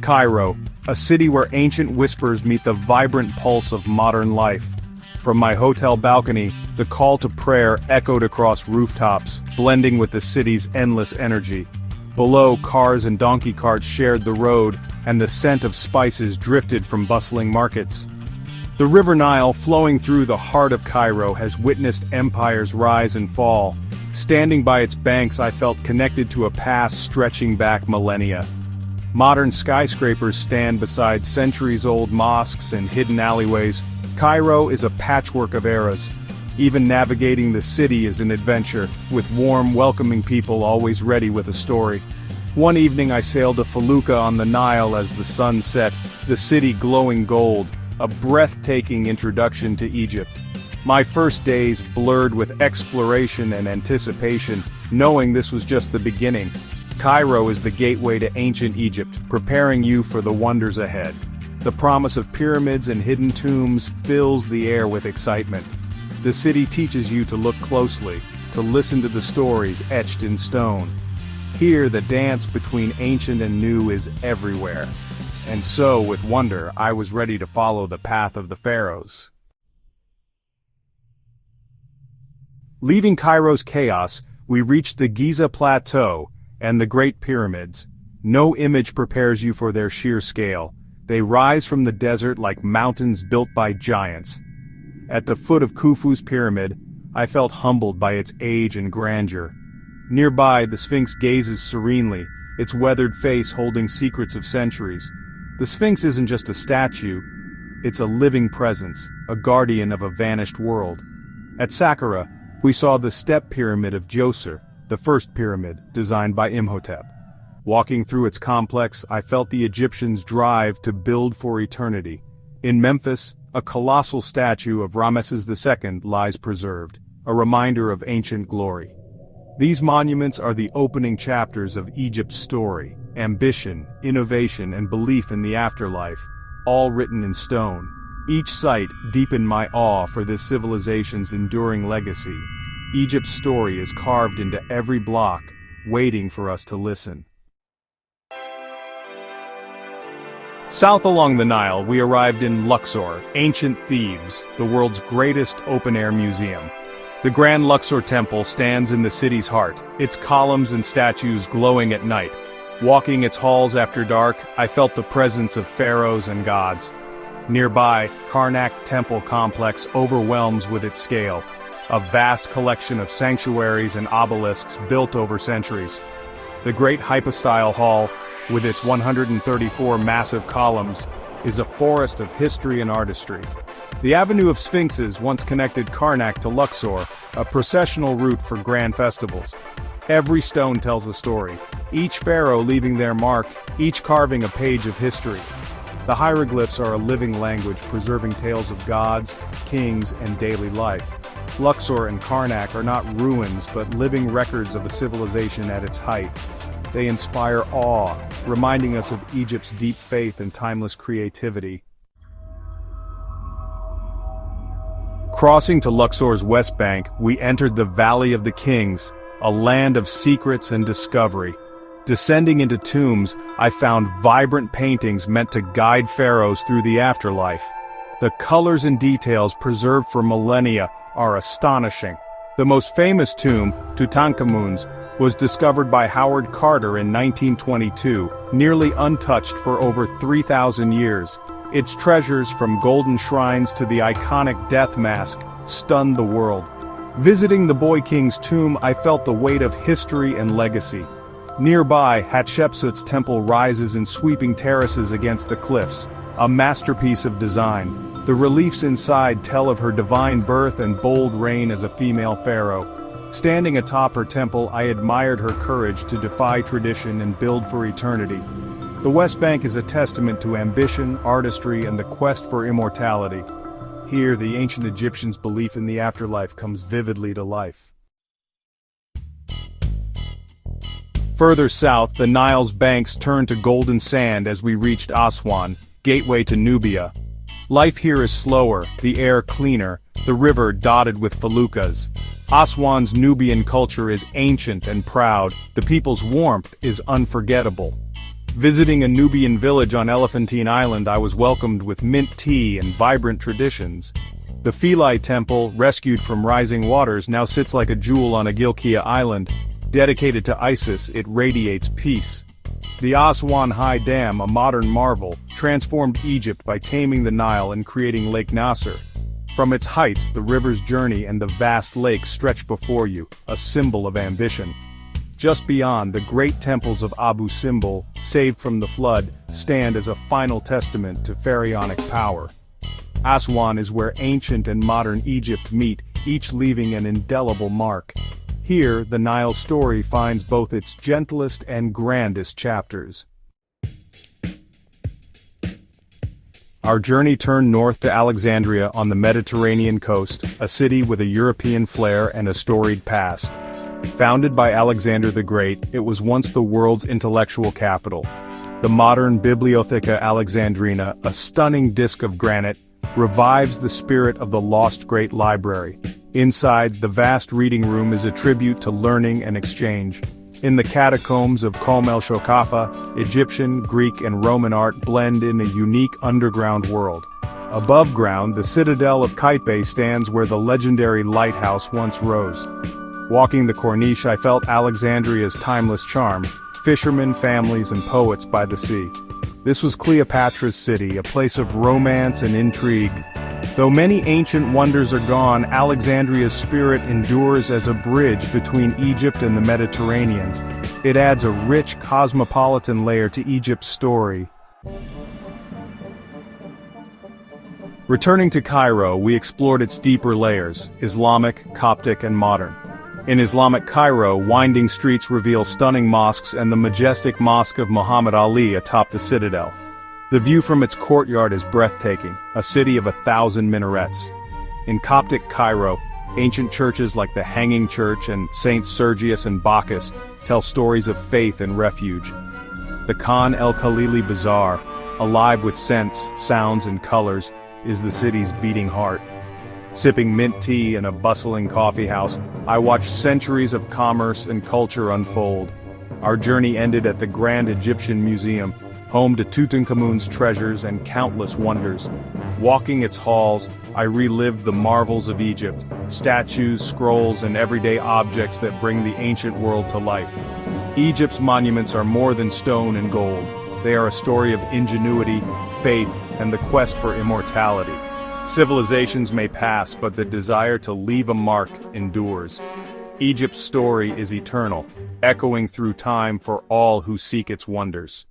Cairo, a city where ancient whispers meet the vibrant pulse of modern life. From my hotel balcony, the call to prayer echoed across rooftops, blending with the city's endless energy. Below, cars and donkey carts shared the road, and the scent of spices drifted from bustling markets. The River Nile, flowing through the heart of Cairo, has witnessed empires rise and fall. Standing by its banks, I felt connected to a past stretching back millennia. Modern skyscrapers stand beside centuries-old mosques and hidden alleyways. Cairo is a patchwork of eras. Even navigating the city is an adventure, with warm, welcoming people always ready with a story. One evening I sailed a felucca on the Nile as the sun set, the city glowing gold, a breathtaking introduction to Egypt. My first days blurred with exploration and anticipation, knowing this was just the beginning. Cairo is the gateway to ancient Egypt, preparing you for the wonders ahead. The promise of pyramids and hidden tombs fills the air with excitement. The city teaches you to look closely, to listen to the stories etched in stone. Here, the dance between ancient and new is everywhere. And so, with wonder, I was ready to follow the path of the Pharaohs. Leaving Cairo's chaos, we reached the Giza Plateau and the Great Pyramids. No image prepares you for their sheer scale. They rise from the desert like mountains built by giants. At the foot of Khufu's pyramid, I felt humbled by its age and grandeur. Nearby, the Sphinx gazes serenely, its weathered face holding secrets of centuries. The Sphinx isn't just a statue, it's a living presence, a guardian of a vanished world. At Saqqara, we saw the step pyramid of Djoser, the first pyramid, designed by Imhotep. Walking through its complex, I felt the Egyptians' drive to build for eternity. In Memphis, a colossal statue of Ramesses II lies preserved, a reminder of ancient glory. These monuments are the opening chapters of Egypt's story, ambition, innovation, and belief in the afterlife, all written in stone. Each site deepened my awe for this civilization's enduring legacy. Egypt's story is carved into every block, waiting for us to listen. South along the Nile, we arrived in Luxor, ancient Thebes, the world's greatest open-air museum. The Grand Luxor Temple stands in the city's heart, its columns and statues glowing at night. Walking its halls after dark, I felt the presence of pharaohs and gods. Nearby, Karnak Temple complex overwhelms with its scale, a vast collection of sanctuaries and obelisks built over centuries. The Great Hypostyle Hall, with its 134 massive columns, is a forest of history and artistry. The Avenue of Sphinxes once connected Karnak to Luxor, a processional route for grand festivals. Every stone tells a story, each pharaoh leaving their mark, each carving a page of history. The hieroglyphs are a living language preserving tales of gods, kings, and daily life. Luxor and Karnak are not ruins but living records of a civilization at its height. They inspire awe, reminding us of Egypt's deep faith and timeless creativity. Crossing to Luxor's west bank, we entered the Valley of the Kings, a land of secrets and discovery. Descending into tombs, I found vibrant paintings meant to guide pharaohs through the afterlife. The colors and details preserved for millennia are astonishing. The most famous tomb, Tutankhamun's, was discovered by Howard Carter in 1922, nearly untouched for over 3,000 years. Its treasures, from golden shrines to the iconic death mask, stunned the world. Visiting the Boy King's tomb, I felt the weight of history and legacy. Nearby, Hatshepsut's temple rises in sweeping terraces against the cliffs, a masterpiece of design. The reliefs inside tell of her divine birth and bold reign as a female pharaoh. Standing atop her temple, I admired her courage to defy tradition and build for eternity. The West Bank is a testament to ambition, artistry, and the quest for immortality. Here, the ancient Egyptians' belief in the afterlife comes vividly to life. Further south, the Nile's banks turned to golden sand as we reached Aswan, gateway to Nubia. Life here is slower, the air cleaner, the river dotted with feluccas. Aswan's Nubian culture is ancient and proud, the people's warmth is unforgettable. Visiting a Nubian village on Elephantine Island, I was welcomed with mint tea and vibrant traditions. The Philae temple, rescued from rising waters, now sits like a jewel on Agilkia Island. Dedicated to Isis, it radiates peace. The Aswan High Dam, a modern marvel, transformed Egypt by taming the Nile and creating Lake Nasser. From its heights, the river's journey and the vast lake stretch before you, a symbol of ambition. Just beyond, the great temples of Abu Simbel, saved from the flood, stand as a final testament to pharaonic power. Aswan is where ancient and modern Egypt meet, each leaving an indelible mark. Here, the Nile story finds both its gentlest and grandest chapters. Our journey turned north to Alexandria on the Mediterranean coast, a city with a European flair and a storied past. Founded by Alexander the Great, it was once the world's intellectual capital. The modern Bibliotheca Alexandrina, a stunning disk of granite, revives the spirit of the lost Great Library. Inside, the vast reading room is a tribute to learning and exchange. In the catacombs of Kom el Shokafa, Egyptian, Greek, and Roman art blend in a unique underground world. Above ground, the citadel of Kaipe stands where the legendary lighthouse once rose. Walking the Corniche, I felt Alexandria's timeless charm, fishermen, families, and poets by the sea. This was Cleopatra's city, a place of romance and intrigue. Though many ancient wonders are gone, Alexandria's spirit endures as a bridge between Egypt and the Mediterranean. It adds a rich cosmopolitan layer to Egypt's story. Returning to Cairo, we explored its deeper layers, Islamic, Coptic, and modern. In Islamic Cairo, winding streets reveal stunning mosques and the majestic Mosque of Muhammad Ali atop the citadel. The view from its courtyard is breathtaking, a city of 1,000 minarets. In Coptic Cairo, ancient churches like the Hanging Church and Saints Sergius and Bacchus tell stories of faith and refuge. The Khan el-Khalili Bazaar, alive with scents, sounds, and colors, is the city's beating heart. Sipping mint tea in a bustling coffee house, I watched centuries of commerce and culture unfold. Our journey ended at the Grand Egyptian Museum, home to Tutankhamun's treasures and countless wonders. Walking its halls, I relived the marvels of Egypt, statues, scrolls, and everyday objects that bring the ancient world to life. Egypt's monuments are more than stone and gold. They are a story of ingenuity, faith, and the quest for immortality. Civilizations may pass, but the desire to leave a mark endures. Egypt's story is eternal, echoing through time for all who seek its wonders.